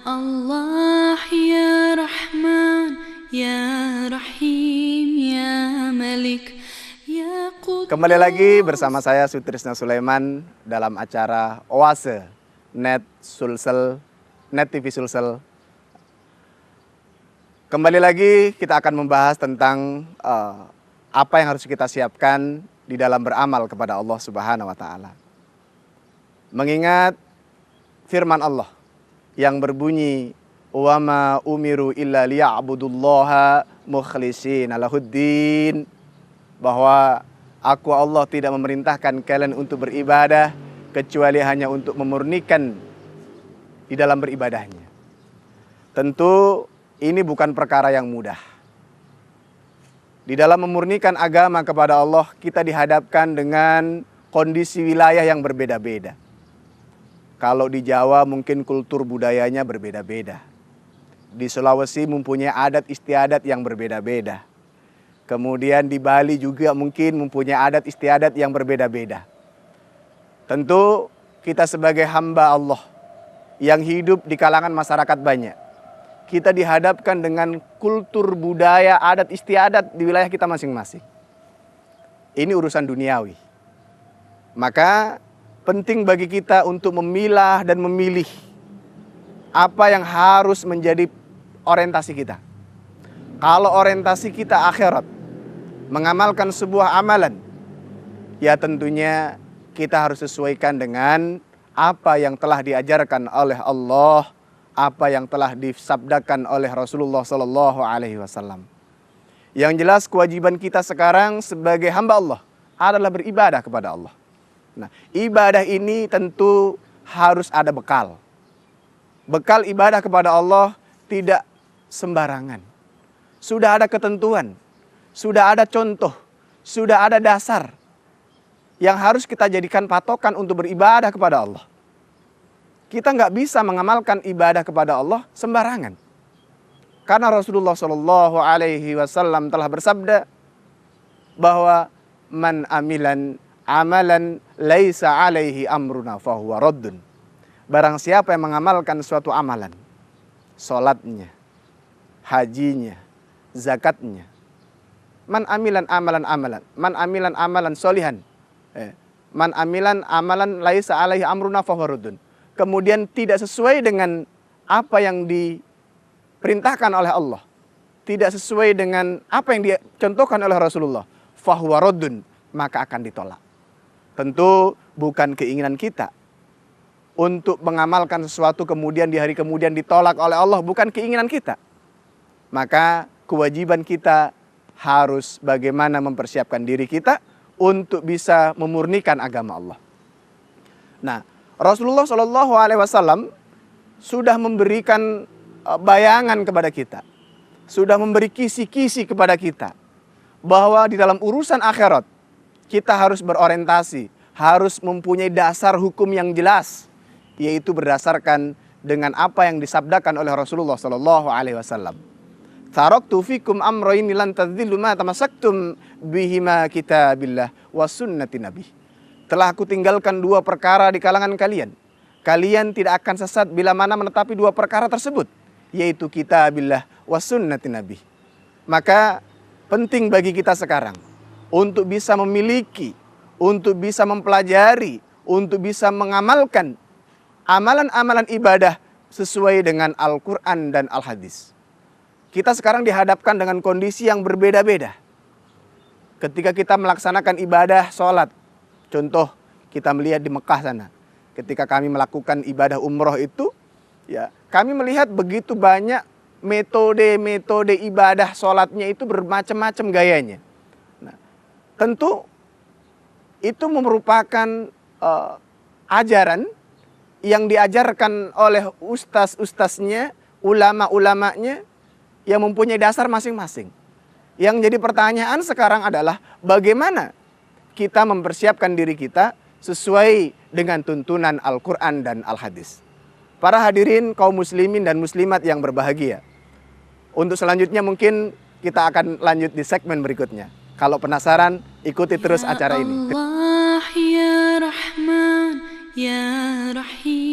Allah ya Rahman ya Rahim ya Malik ya Qudus. Kembali lagi bersama saya Sutrisno Sulaiman dalam acara Oase Net TV Sulsel. Kembali lagi kita akan membahas tentang apa yang harus kita siapkan di dalam beramal kepada Allah Subhanahu wa taala. Mengingat firman Allah yang berbunyi wa ma umiru illa liya'budullaha mukhlishina lahuddin, bahwa aku Allah tidak memerintahkan kalian untuk beribadah kecuali hanya untuk memurnikan di dalam beribadahnya. Tentu ini bukan perkara yang mudah. Di dalam memurnikan agama kepada Allah, kita dihadapkan dengan kondisi wilayah yang berbeda-beda. Kalau di Jawa mungkin kultur budayanya berbeda-beda. Di Sulawesi mempunyai adat istiadat yang berbeda-beda. Kemudian di Bali juga mungkin mempunyai adat istiadat yang berbeda-beda. Tentu kita sebagai hamba Allah yang hidup di kalangan masyarakat banyak, kita dihadapkan dengan kultur budaya adat istiadat di wilayah kita masing-masing. Ini urusan duniawi. Maka penting bagi kita untuk memilah dan memilih apa yang harus menjadi orientasi kita. Kalau orientasi kita akhirat, mengamalkan sebuah amalan, ya tentunya kita harus sesuaikan dengan apa yang telah diajarkan oleh Allah, apa yang telah disabdakan oleh Rasulullah Sallallahu Alaihi Wasallam. Yang jelas kewajiban kita sekarang sebagai hamba Allah adalah beribadah kepada Allah. Nah, ibadah ini tentu harus ada bekal. Bekal ibadah kepada Allah tidak sembarangan. Sudah ada ketentuan, sudah ada contoh, sudah ada dasar yang harus kita jadikan patokan untuk beribadah kepada Allah. Kita nggak bisa mengamalkan ibadah kepada Allah sembarangan. Karena Rasulullah Shallallahu Alaihi Wasallam telah bersabda bahwa man amilan amalan laisa alaihi amruna fahuwa raddun. Barang siapa yang mengamalkan suatu amalan, salatnya, hajinya, zakatnya, man amilan amalan solihan, man amilan amalan laisa alaihi amruna fahuwa raddun, kemudian tidak sesuai dengan apa yang diperintahkan oleh Allah, tidak sesuai dengan apa yang dicontohkan oleh Rasulullah, fahuwa raddun, maka akan ditolak. Tentu bukan keinginan kita untuk mengamalkan sesuatu kemudian di hari kemudian ditolak oleh Allah, bukan keinginan kita. Maka kewajiban kita harus bagaimana mempersiapkan diri kita untuk bisa memurnikan agama Allah. Nah, Rasulullah Shallallahu Alaihi Wasallam sudah memberikan bayangan kepada kita, sudah memberi kisi-kisi kepada kita bahwa di dalam urusan akhirat kita harus berorientasi, harus mempunyai dasar hukum yang jelas, yaitu berdasarkan dengan apa yang disabdakan oleh Rasulullah Sallallahu Alaihi Wasallam. Taraktu fikum amrayn lan tadhillu ma tamassaktum bihima kitabillah wa sunnati nabi. Telah aku tinggalkan dua perkara di kalangan kalian. Kalian tidak akan sesat bila mana menetapi dua perkara tersebut, yaitu kitabillah wa sunnati nabi. Maka penting bagi kita sekarang untuk bisa memiliki, untuk bisa mempelajari, untuk bisa mengamalkan amalan-amalan ibadah sesuai dengan Al-Quran dan Al-Hadis. Kita sekarang dihadapkan dengan kondisi yang berbeda-beda. Ketika kita melaksanakan ibadah sholat, contoh kita melihat di Mekah sana, ketika kami melakukan ibadah umroh itu, ya kami melihat begitu banyak metode ibadah sholatnya itu bermacam-macam gayanya. Tentu itu merupakan ajaran yang diajarkan oleh ustaz-ustaznya, ulama-ulamanya yang mempunyai dasar masing-masing. Yang jadi pertanyaan sekarang adalah bagaimana kita mempersiapkan diri kita sesuai dengan tuntunan Al-Quran dan Al-Hadis. Para hadirin kaum muslimin dan muslimat yang berbahagia, untuk selanjutnya mungkin kita akan lanjut di segmen berikutnya. Kalau penasaran, ikuti terus acara ini. Ya Allah, ya Rahman, ya Rahim.